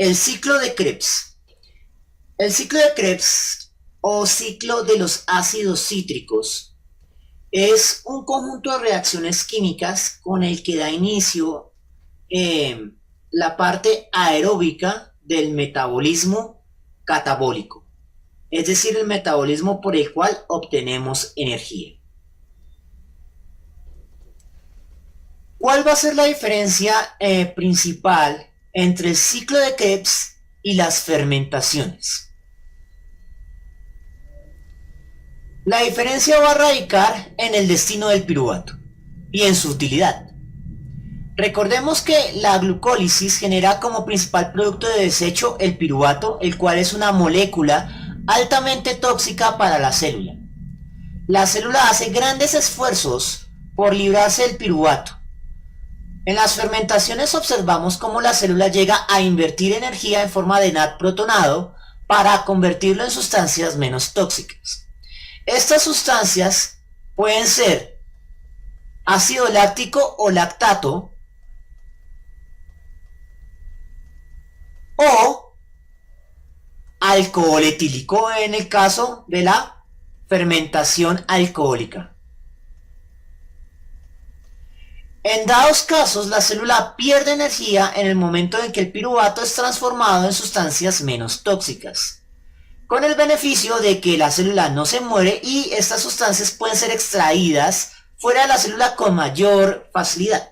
El ciclo de Krebs. El ciclo de Krebs o ciclo de los ácidos cítricos es un conjunto de reacciones químicas con el que da inicio la parte aeróbica del metabolismo catabólico, es decir, el metabolismo por el cual obtenemos energía. ¿Cuál va a ser la diferencia principal entre el ciclo de Krebs y las fermentaciones? La diferencia va a radicar en el destino del piruvato y en su utilidad. Recordemos que la glucólisis genera como principal producto de desecho el piruvato, el cual es una molécula altamente tóxica para la célula. La célula hace grandes esfuerzos por librarse del piruvato. En las fermentaciones observamos cómo la célula llega a invertir energía en forma de NAD protonado para convertirlo en sustancias menos tóxicas. Estas sustancias pueden ser ácido láctico o lactato o alcohol etílico en el caso de la fermentación alcohólica. En dados casos, la célula pierde energía en el momento en que el piruvato es transformado en sustancias menos tóxicas, con el beneficio de que la célula no se muere y estas sustancias pueden ser extraídas fuera de la célula con mayor facilidad.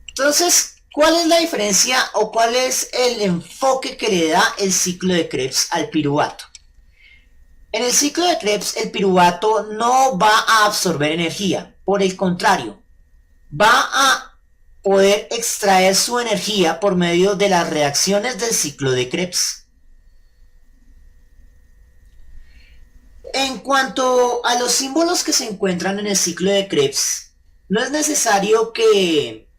Entonces, ¿cuál es la diferencia o cuál es el enfoque que le da el ciclo de Krebs al piruvato? En el ciclo de Krebs, el piruvato no va a absorber energía. Por el contrario, va a poder extraer su energía por medio de las reacciones del ciclo de Krebs. En cuanto a los símbolos que se encuentran en el ciclo de Krebs, no es necesario que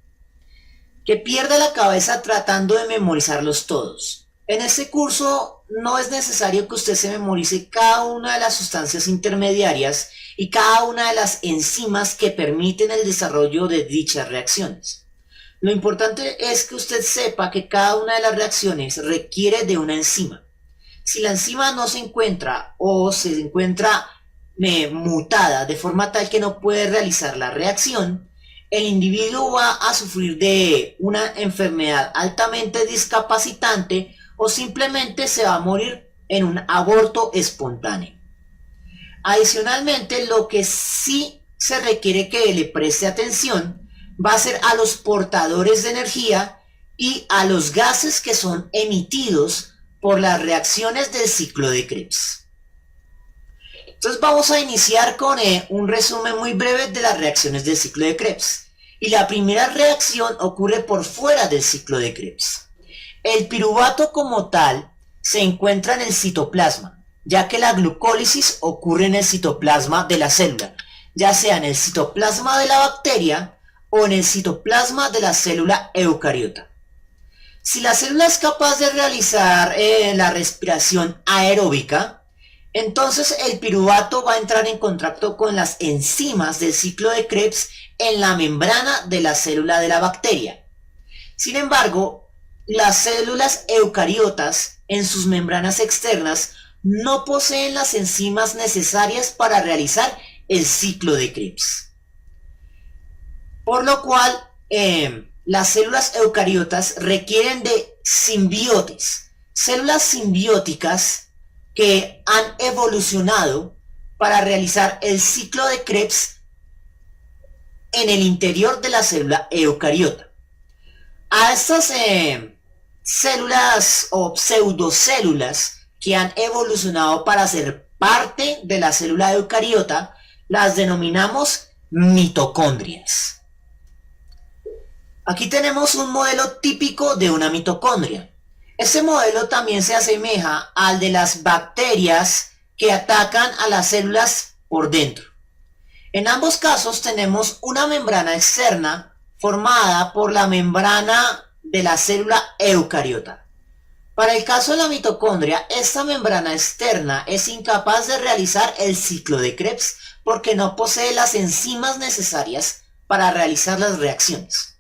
pierda la cabeza tratando de memorizarlos todos. En este curso no es necesario que usted se memorice cada una de las sustancias intermediarias y cada una de las enzimas que permiten el desarrollo de dichas reacciones. Lo importante es que usted sepa que cada una de las reacciones requiere de una enzima. Si la enzima no se encuentra o se encuentra mutada de forma tal que no puede realizar la reacción, el individuo va a sufrir de una enfermedad altamente discapacitante o simplemente se va a morir en un aborto espontáneo. Adicionalmente, lo que sí se requiere que le preste atención va a ser a los portadores de energía y a los gases que son emitidos por las reacciones del ciclo de Krebs. Entonces vamos a iniciar con un resumen muy breve de las reacciones del ciclo de Krebs. Y la primera reacción ocurre por fuera del ciclo de Krebs. El piruvato como tal se encuentra en el citoplasma, ya que la glucólisis ocurre en el citoplasma de la célula, ya sea en el citoplasma de la bacteria o en el citoplasma de la célula eucariota. Si la célula es capaz de realizar la respiración aeróbica, entonces el piruvato va a entrar en contacto con las enzimas del ciclo de Krebs en la membrana de la célula de la bacteria. Sin embargo, las células eucariotas en sus membranas externas no poseen las enzimas necesarias para realizar el ciclo de Krebs. Por lo cual, las células eucariotas requieren de simbiotes, células simbióticas que han evolucionado para realizar el ciclo de Krebs en el interior de la célula eucariota. A estas células o pseudocélulas que han evolucionado para ser parte de la célula eucariota las denominamos mitocondrias. Aquí tenemos un modelo típico de una mitocondria. Este modelo también se asemeja al de las bacterias que atacan a las células por dentro. En ambos casos tenemos una membrana externa formada por la membrana de la célula eucariota. Para el caso de la mitocondria, esta membrana externa es incapaz de realizar el ciclo de Krebs porque no posee las enzimas necesarias para realizar las reacciones.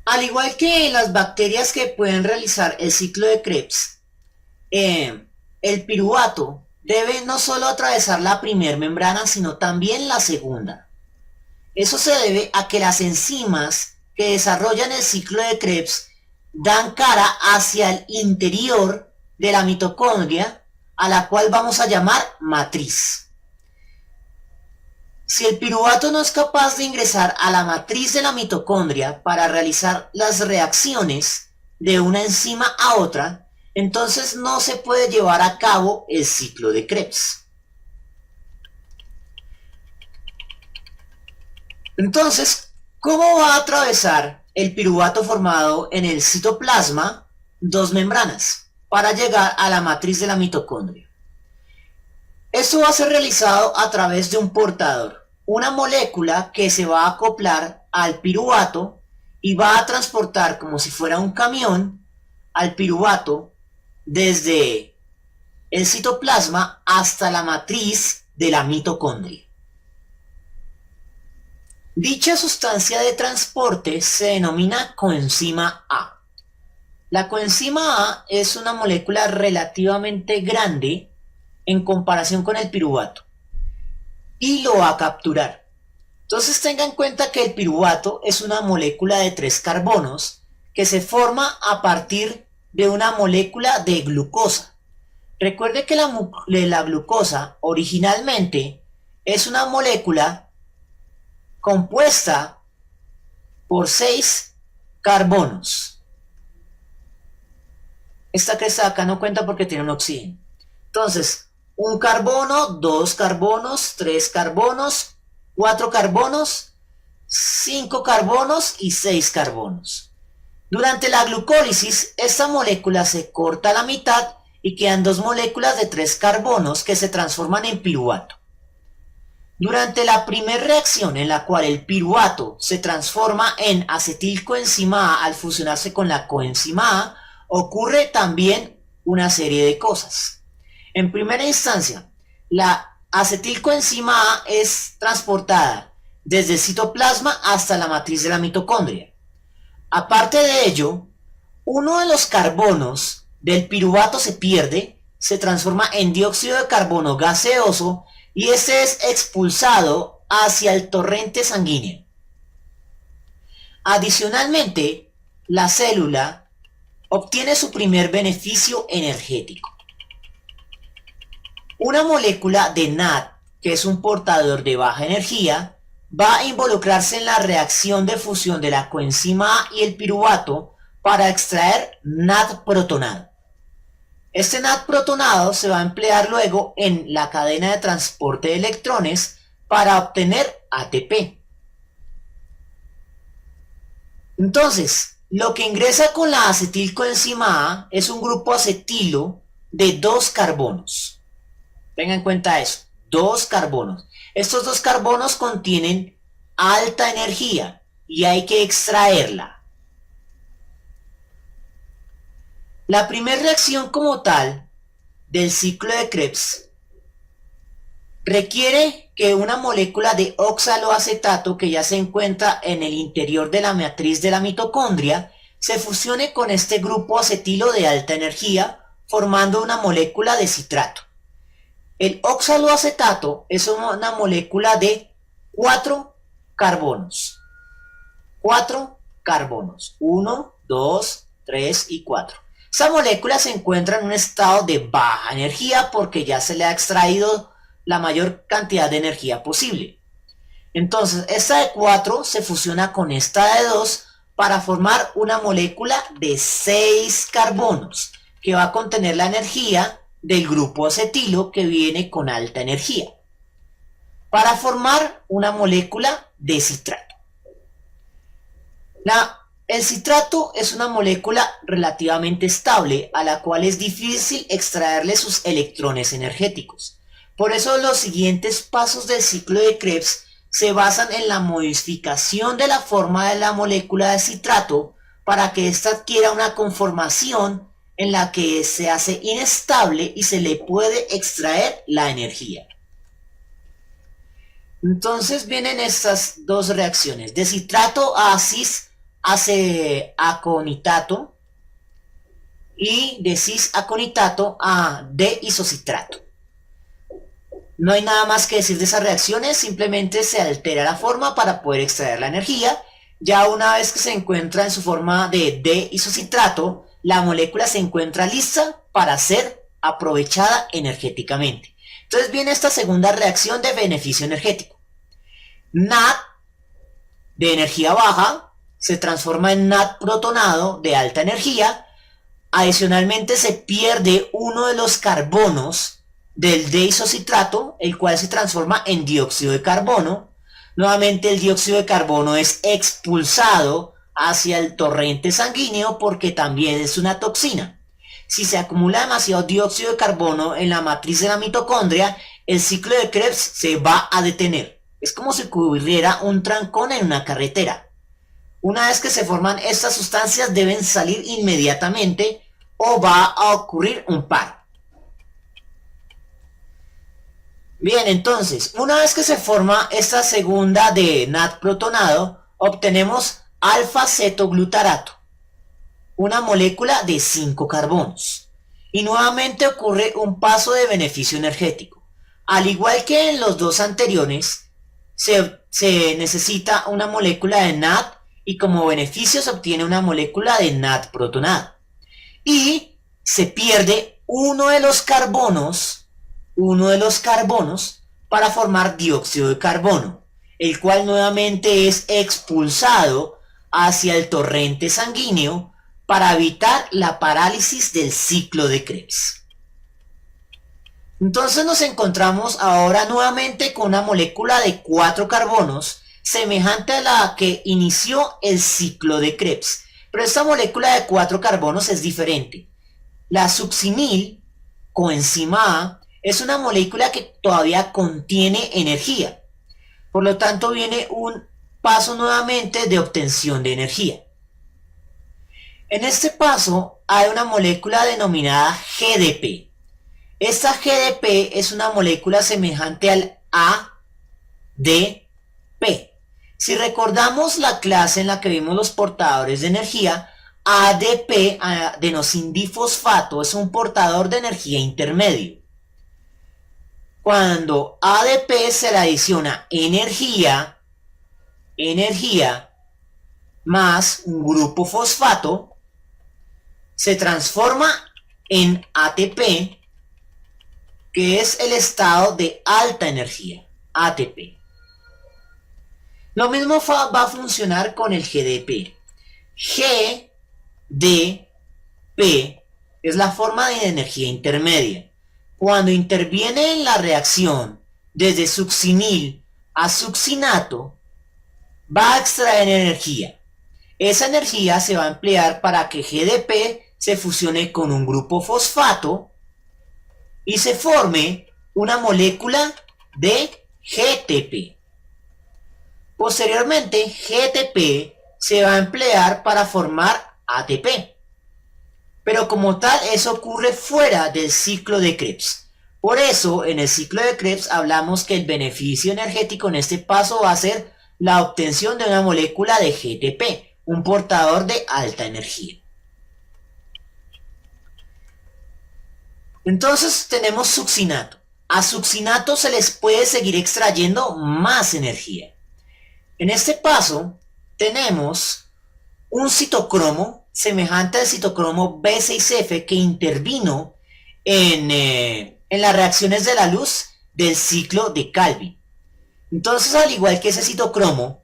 Al igual que las bacterias que pueden realizar el ciclo de Krebs, el piruvato debe no solo atravesar la primera membrana, sino también la segunda. Eso se debe a que las enzimas que desarrollan el ciclo de Krebs dan cara hacia el interior de la mitocondria, a la cual vamos a llamar matriz. Si el piruvato no es capaz de ingresar a la matriz de la mitocondria para realizar las reacciones de una enzima a otra, entonces no se puede llevar a cabo el ciclo de Krebs. Entonces, ¿cómo va a atravesar el piruvato formado en el citoplasma dos membranas para llegar a la matriz de la mitocondria? Esto va a ser realizado a través de un portador, una molécula que se va a acoplar al piruvato y va a transportar como si fuera un camión al piruvato desde el citoplasma hasta la matriz de la mitocondria. Dicha sustancia de transporte se denomina coenzima A. La coenzima A es una molécula relativamente grande en comparación con el piruvato y lo va a capturar. Entonces tenga en cuenta que el piruvato es una molécula de 3 carbonos que se forma a partir de una molécula de glucosa. Recuerde que la glucosa originalmente es una molécula compuesta por 6 carbonos. Esta que está acá no cuenta porque tiene un oxígeno. Entonces, un carbono, 2 carbonos, 3 carbonos, 4 carbonos, 5 carbonos y 6 carbonos. Durante la glucólisis, esta molécula se corta a la mitad y quedan 2 moléculas de 3 carbonos que se transforman en piruvato. Durante la primera reacción en la cual el piruvato se transforma en acetilcoenzima A al fusionarse con la coenzima A, ocurre también una serie de cosas. En primera instancia, la acetilcoenzima A es transportada desde el citoplasma hasta la matriz de la mitocondria. Aparte de ello, uno de los carbonos del piruvato se pierde, se transforma en dióxido de carbono gaseoso y este es expulsado hacia el torrente sanguíneo. Adicionalmente, la célula obtiene su primer beneficio energético. Una molécula de NAD, que es un portador de baja energía, va a involucrarse en la reacción de fusión de la coenzima A y el piruvato para extraer NAD protonado. Este NAD protonado se va a emplear luego en la cadena de transporte de electrones para obtener ATP. Entonces, lo que ingresa con la acetilcoenzima A es un grupo acetilo de 2 carbonos. Tengan en cuenta eso, 2 carbonos. Estos 2 carbonos contienen alta energía y hay que extraerla. La primera reacción como tal del ciclo de Krebs requiere que una molécula de oxaloacetato que ya se encuentra en el interior de la matriz de la mitocondria se fusione con este grupo acetilo de alta energía formando una molécula de citrato. El oxaloacetato es una molécula de 4 carbonos. 4 carbonos. 1, 2, 3 y 4. Esa molécula se encuentra en un estado de baja energía porque ya se le ha extraído la mayor cantidad de energía posible. Entonces, esta de 4 se fusiona con esta de 2 para formar una molécula de 6 carbonos que va a contener la energía del grupo acetilo que viene con alta energía para formar una molécula de citrato. El citrato es una molécula relativamente estable a la cual es difícil extraerle sus electrones energéticos. Por eso los siguientes pasos del ciclo de Krebs se basan en la modificación de la forma de la molécula de citrato para que ésta adquiera una conformación en la que se hace inestable y se le puede extraer la energía. Entonces vienen estas dos reacciones, de citrato a cis aconitato y de cis-aconitato a D-isocitrato. No hay nada más que decir de esas reacciones, simplemente se altera la forma para poder extraer la energía. Ya una vez que se encuentra en su forma de D-isocitrato, la molécula se encuentra lista para ser aprovechada energéticamente. Entonces viene esta segunda reacción de beneficio energético. NAD de energía baja se transforma en NAD protonado de alta energía. Adicionalmente se pierde uno de los carbonos del D-isocitrato, el cual se transforma en dióxido de carbono. Nuevamente el dióxido de carbono es expulsado hacia el torrente sanguíneo porque también es una toxina. Si se acumula demasiado dióxido de carbono en la matriz de la mitocondria, el ciclo de Krebs se va a detener. Es como si hubiera un trancón en una carretera. Una vez que se forman estas sustancias deben salir inmediatamente o va a ocurrir un paro. Bien, entonces, una vez que se forma esta segunda de NAD protonado, obtenemos alfa-cetoglutarato, una molécula de 5 carbonos. Y nuevamente ocurre un paso de beneficio energético. Al igual que en los dos anteriores, se necesita una molécula de NAD y como beneficio se obtiene una molécula de NAD protonado. Y se pierde uno de los carbonos para formar dióxido de carbono, el cual nuevamente es expulsado hacia el torrente sanguíneo para evitar la parálisis del ciclo de Krebs. Entonces nos encontramos ahora nuevamente con una molécula de 4 carbonos, semejante a la que inició el ciclo de Krebs. Pero esta molécula de 4 carbonos es diferente. La succinil, coenzima A, es una molécula que todavía contiene energía. Por lo tanto, viene un paso nuevamente de obtención de energía. En este paso hay una molécula denominada GDP. Esta GDP es una molécula semejante al ADP. Si recordamos la clase en la que vimos los portadores de energía, ADP, adenosindifosfato, es un portador de energía intermedio. Cuando ADP se le adiciona energía más un grupo fosfato, se transforma en ATP, que es el estado de alta energía, ATP. Lo mismo va a funcionar con el GDP. GDP es la forma de energía intermedia. Cuando interviene en la reacción desde succinil a succinato, va a extraer energía. Esa energía se va a emplear para que GDP se fusione con un grupo fosfato y se forme una molécula de GTP. Posteriormente, GTP se va a emplear para formar ATP. Pero como tal, eso ocurre fuera del ciclo de Krebs. Por eso, en el ciclo de Krebs hablamos que el beneficio energético en este paso va a ser la obtención de una molécula de GTP, un portador de alta energía. Entonces tenemos succinato. A succinato se les puede seguir extrayendo más energía. En este paso tenemos un citocromo semejante al citocromo B6F que intervino en las reacciones de la luz del ciclo de Calvin. Entonces, al igual que ese citocromo,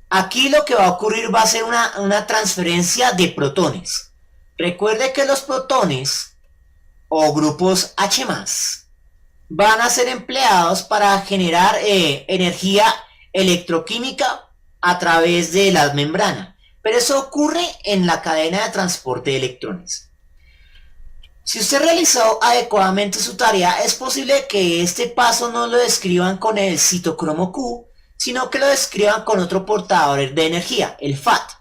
aquí lo que va a ocurrir va a ser una transferencia de protones. Recuerde que los protones o grupos H+, van a ser empleados para generar energía electroquímica a través de la membrana. Pero eso ocurre en la cadena de transporte de electrones. Si usted realizó adecuadamente su tarea, es posible que este paso no lo describan con el citocromo Q, sino que lo describan con otro portador de energía, el FAT.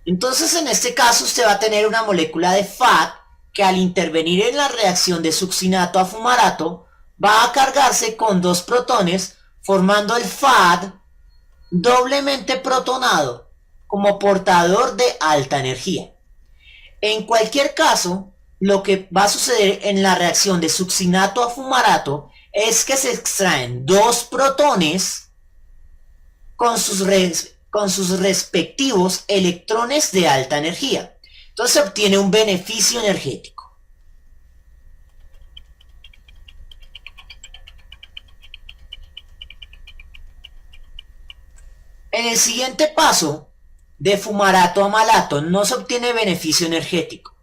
Entonces, en este caso, usted va a tener una molécula de FAT que al intervenir en la reacción de succinato a fumarato va a cargarse con 2 protones, formando el FAD doblemente protonado como portador de alta energía. En cualquier caso, lo que va a suceder en la reacción de succinato a fumarato es que se extraen dos protones con sus respectivos electrones de alta energía. Entonces se obtiene un beneficio energético. En el siguiente paso, de fumarato a malato, no se obtiene beneficio energético.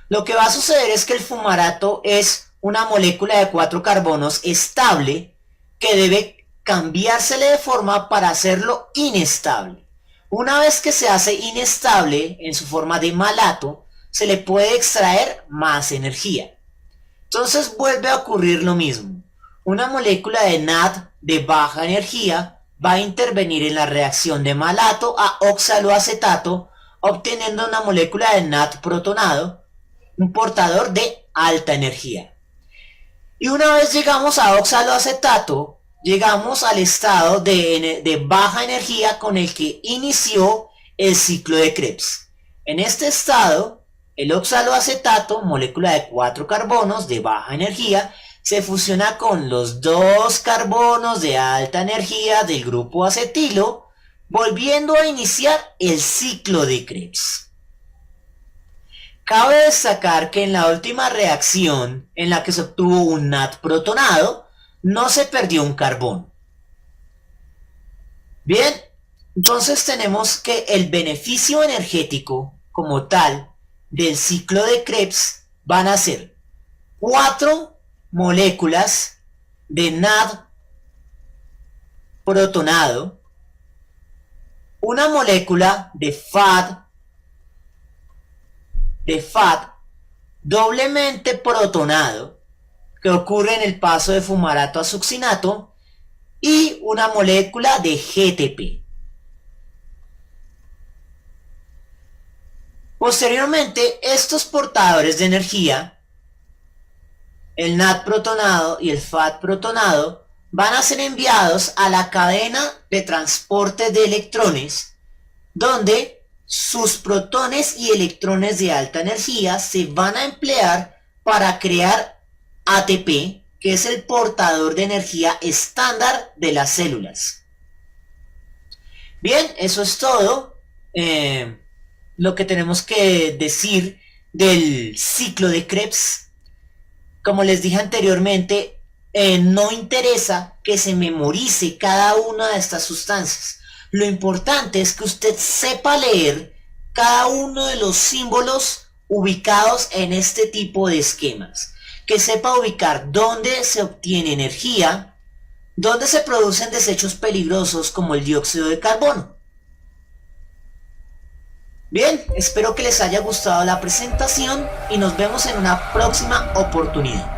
Lo que va a suceder es que el fumarato es una molécula de 4 carbonos estable que debe cambiársele de forma para hacerlo inestable. Una vez que se hace inestable en su forma de malato, se le puede extraer más energía. Entonces vuelve a ocurrir lo mismo. Una molécula de NAD de baja energía va a intervenir en la reacción de malato a oxaloacetato, obteniendo una molécula de NAD protonado, un portador de alta energía. Y una vez llegamos a oxaloacetato, llegamos al estado de baja energía con el que inició el ciclo de Krebs. En este estado, el oxaloacetato, molécula de 4 carbonos de baja energía, se fusiona con los 2 carbonos de alta energía del grupo acetilo, volviendo a iniciar el ciclo de Krebs. Cabe destacar que en la última reacción en la que se obtuvo un NAD protonado, no se perdió un carbón. Bien, entonces tenemos que el beneficio energético como tal del ciclo de Krebs van a ser 4 moléculas de NAD protonado, una molécula de FAD doblemente protonado, que ocurre en el paso de fumarato a succinato, y una molécula de GTP. Posteriormente, estos portadores de energía, el NAD protonado y el FAD protonado, van a ser enviados a la cadena de transporte de electrones, donde sus protones y electrones de alta energía se van a emplear para crear ATP, que es el portador de energía estándar de las células. Bien, eso es todo lo que tenemos que decir del ciclo de Krebs. Como les dije anteriormente, no interesa que se memorice cada una de estas sustancias. Lo importante es que usted sepa leer cada uno de los símbolos ubicados en este tipo de esquemas. Que sepa ubicar dónde se obtiene energía, dónde se producen desechos peligrosos como el dióxido de carbono. Bien, espero que les haya gustado la presentación y nos vemos en una próxima oportunidad.